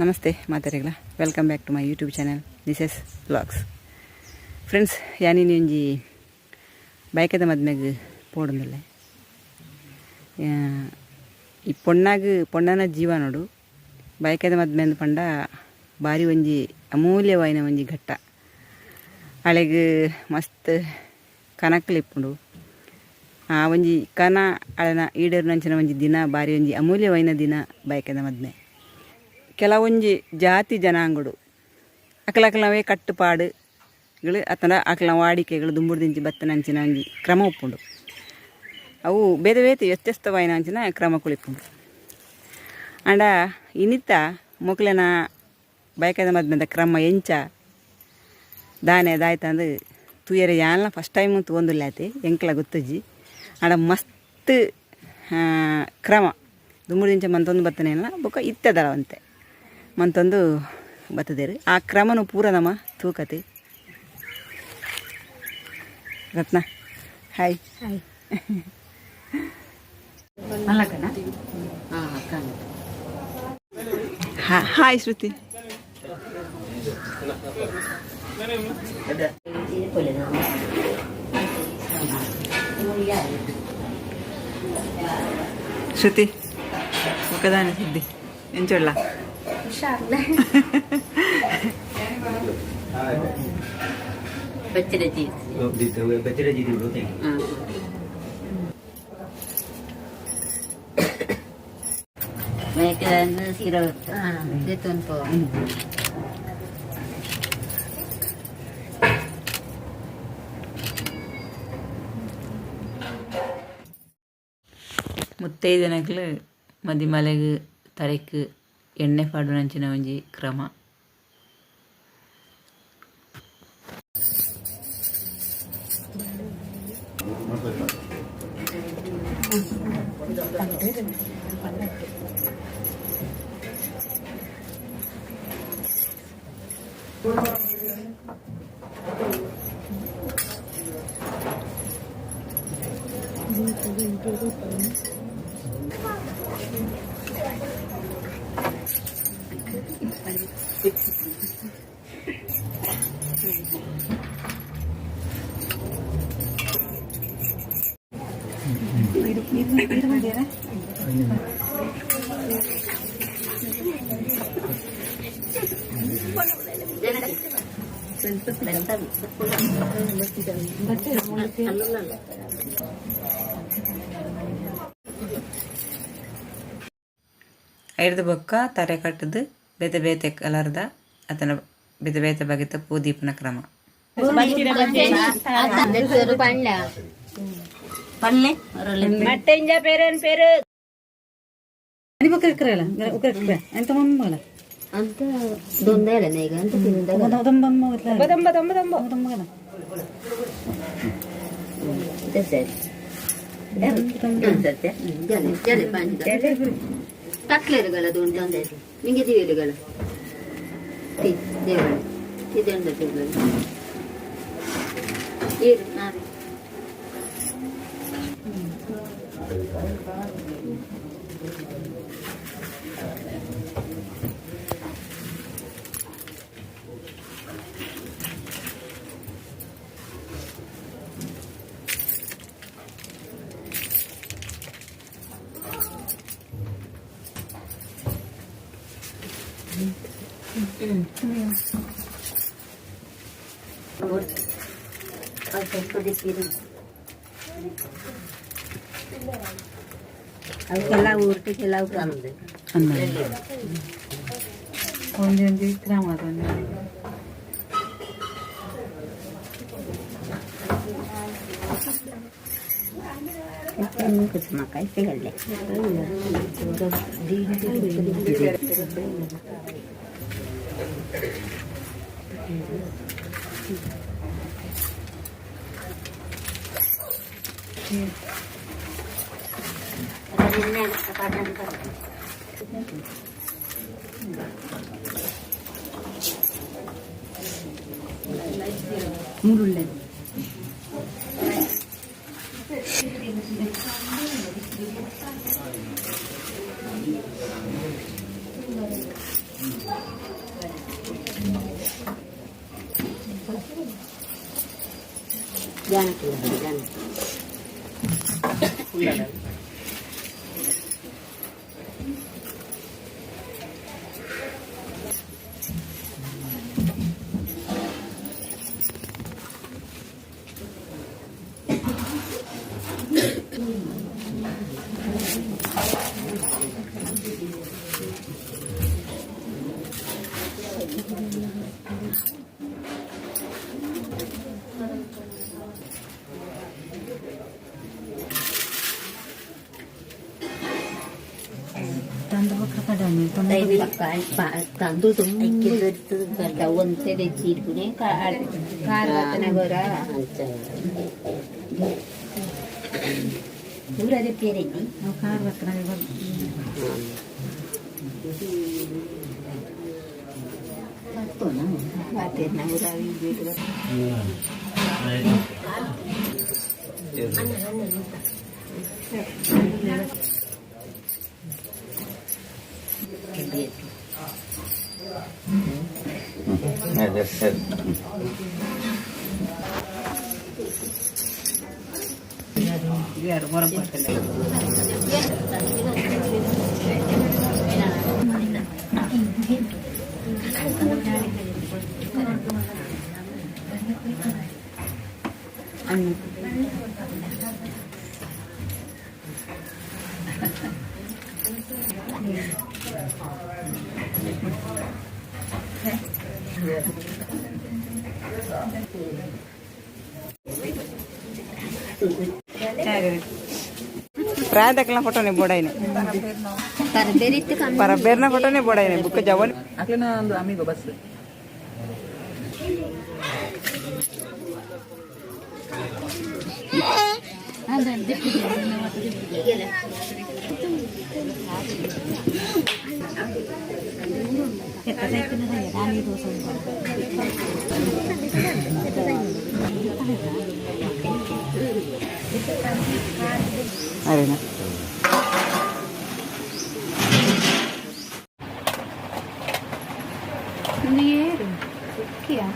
ನಮಸ್ತೆ ಮಾತಾರಿಗಳ welcome back to my YouTube channel ನಿಸೆಸ್ ವ್ಲಾಗ್ಸ್. ಫ್ರೆಂಡ್ಸ್, ಯಾನಿನಿ ಒಂಜಿ ಬೈಕದ ಮದ್ಮೆಗೆ ಪೋಡುಂದಿಲ್ಲ. ಈ ಪೊಣ್ಣನ ಜೀವ ನೋಡು. ಬೈಕದ ಮದ್ಮೆ ಅಂದು ಪಂಡ ಬಾರಿ ಒಂಜಿ ಅಮೂಲ್ಯವಾಯಿನ ಒಂಜಿ ಘಟ್ಟ. ಅಳೆಗೆ ಮಸ್ತ್ ಕನಕಲಿಪ್ಪುಂಡು. ಆ ಒಂಜಿ ಕನ ಅಳನ ಈಡೇರು ನಂಚಿನ ಒಂಜಿ ದಿನ ಬಾರಿ ಒಂಜಿ ಅಮೂಲ್ಯವಾಯಿನ ದಿನ ಬೈಕದ ಮದ್ಮೆ. ಕೆಲವೊಂಜಿ ಜಾತಿ ಜನಾಂಗಡು ಅಕಲಕಲವೇ ಕಟ್ಟುಪಾಡುಗಳು ಅತನ ಅಕಲ ವಾಡಿಕೆಗಳು ದುಂಬುಡ್ದಿಂಚಿ ಬತ್ತನಂಚಿನ ಒಂಜಿ ಕ್ರಮ ಉಪ್ಪುಂಡು. ಅವು ಬೇತೆ ಬೇತೆ ವ್ಯತ್ಯಸ್ತವಾಯಿನ ಅಂಚಿನ ಕ್ರಮ ಕುಳಿಪುಂಡು. ಅಂಡ ಇನ್ನಿತ್ತ ಮೊಕ್ಲೆನ ಬೈಕದ ಮದ್ಮೆದ ಕ್ರಮ ಎಂಚ ದಾನೆ ದಾಯ್ತಂದು ತೂಯರೆ ಯಾನ್ಲ ಫಸ್ಟ್ ಟೈಮ್ ತಗೊಂದುಲ್ಲಾತಿ ಎಂಕ್ಲ ಗೊತ್ತಜ್ಜಿ. ಅಂಡ ಮಸ್ತ್ ಕ್ರಮ ದುಂಬುಡ್ದಿಂಚ ಮಂತೊಂದು ಬತ್ತನೆ ಇಲ್ಲ ಬೊಕ್ಕ ಇತ್ತದಳವಂತೆ ಮಂತೊಂದು ಬತ್ತದೇರು. ಆ ಕ್ರಮನು ಪೂರ ನಮ್ಮ ತೂಕತೆ. ರತ್ನ ಹಾಯ್ ಹಾಯ್. ಹಾಯ್ ಶ್ರುತಿ. ಶ್ರುತಿ ఒకదాని సిద్ధి ఎంచోళ్ళ ಮುತ್ತೈದನಕ್ಲು ಮದಿಮಲೆಗೆ ತಲೆಗೆ ಎಣ್ಣೆ ಪಾಡು ನಂಚಿನ ಒಂಜಿ ಕ್ರಮ. ಐಡ್ದು ಬೊಕ್ಕ ತಾರೆ ಕಟ್ಟದು ಬೇತೆ ಬೇತೆ ಕಲರ್ದ ಅತನ ಬೇತೆ ಬೇತೆ ಬಗೆತ ಪೂದೀಪನ ಕ್ರಮ. ఎంత దొందేలనే ఇక ఎంత ಕಟ್ಲೇರುಗಳ ದೊಂದೆ ನಿಂಗೆ ದಿವೇರುಗಳ ದೇವರ ಇದೆಂದ ಏರು ನಾವೇ ಅದಕ್ಕೆಲ್ಲ ಊಟಕ್ಕೆ ಕೆಲವು ಒಂದೊಂದು ಕ್ರಮ ಅದೊಂದು ಮಕಾಯಿ ಸಿಗಲ್ಲ. ಮುರುಳ್ಳೆ जानकी जानकी तांदूळ दावण ते चीर पुणे कार बरा पूरा de piede ni no car va trae va तो ना बात है ना उरा भी बेट biar orang pakai प्राय दाखला फोटो नाही बोडायने परबेरना फोटो नाही बोडायने बुक जवळ ಆಗ್ಲೇನ ಒಂದು ಅಮಿಗೋ ಬಸ್ अरे ना क्या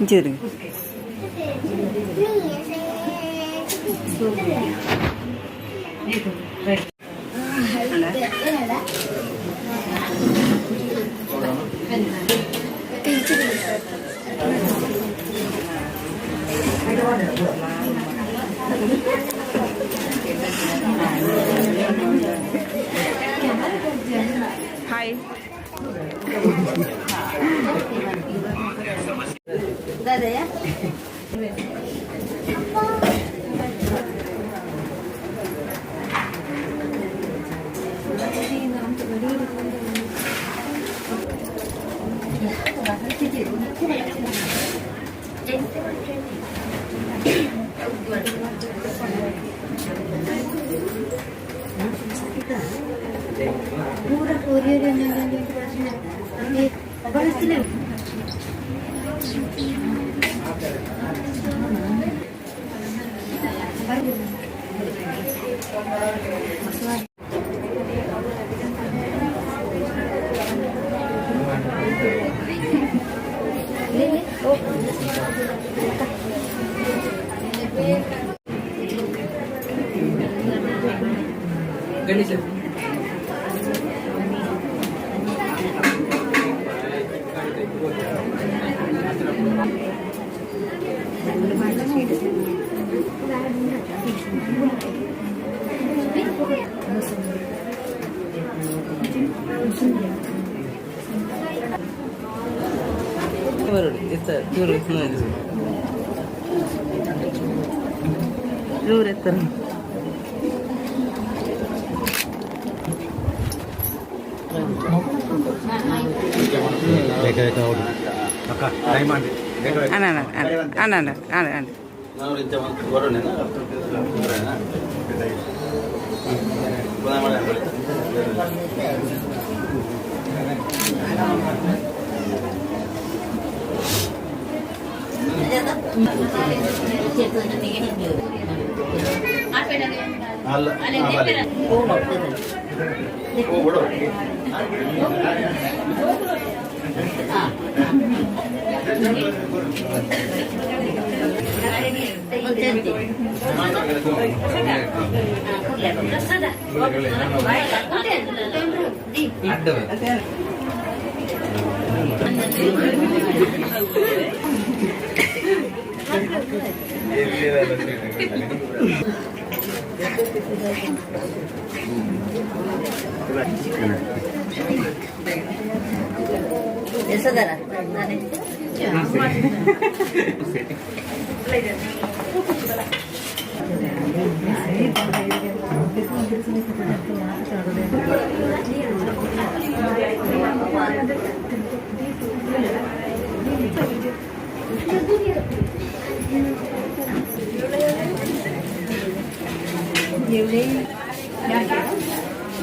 jadi hai दादा या पूरा कोरियर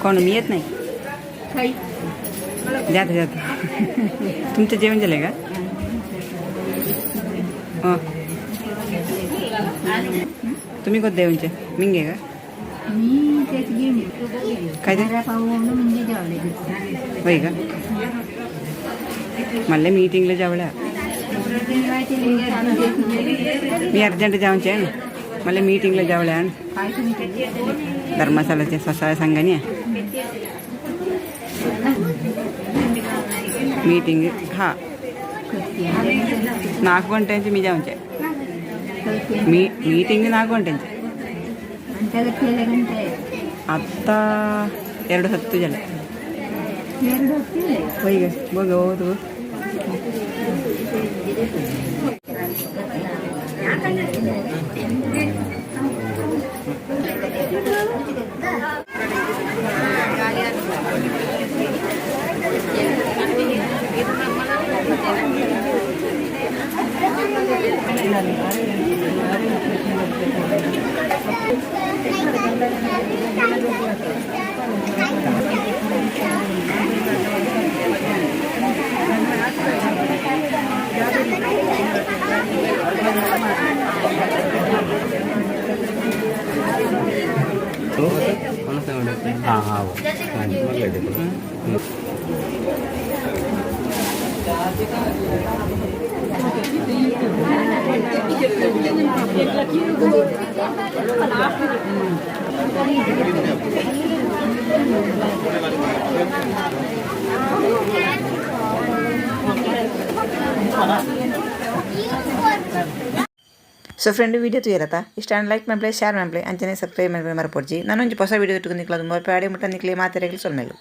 कोण मी येत नाही जात जात तुमचं जेवण झालंय का तुम्ही कोणत्या जेवणचे मिंगे का काय ते होय का मला मीटिंगला जावळ्या मी अर्जंट जाऊनचे आहे ना मला मीटिंगला जावळ्या धर्मशालाचे स्वसाय संघाने मीटिंग हा 4 ಗಂಟೆಂಚೆ मी जाऊनचे मीटिंग 4 ಗಂಟೆಂಚೆ आता 2:10 झाले होय ग बघ तू ಸೊ ಫ್ರೆಂಡ್ ವಿಡಿಯೋ ತೂಯರತ್ತ ಇಷ್ಟ ಲೈಕ್ ಮಾಡ್ಲಿ ಶೇರ್ ಮಾಡ್ಲಿ ಅಂಚನೆ ಸಬ್ಸ್ಕ್ರೈಬ್ ಮಾಡ್ಲಿ ಮರಪಡ್ಜಿ ನಾನು ಹೊಸ ವಿಡಿಯೋ ಇಟ್ಕೊಂಡು ನಿಕ್ಲ ತುಂಬ ಪ್ಯಾಡಿ ಮುಟ್ಟ ನಿಕ್ಲಿ ಮಾತಾಡಲಿ ಸೊಲ್ಮೇಲು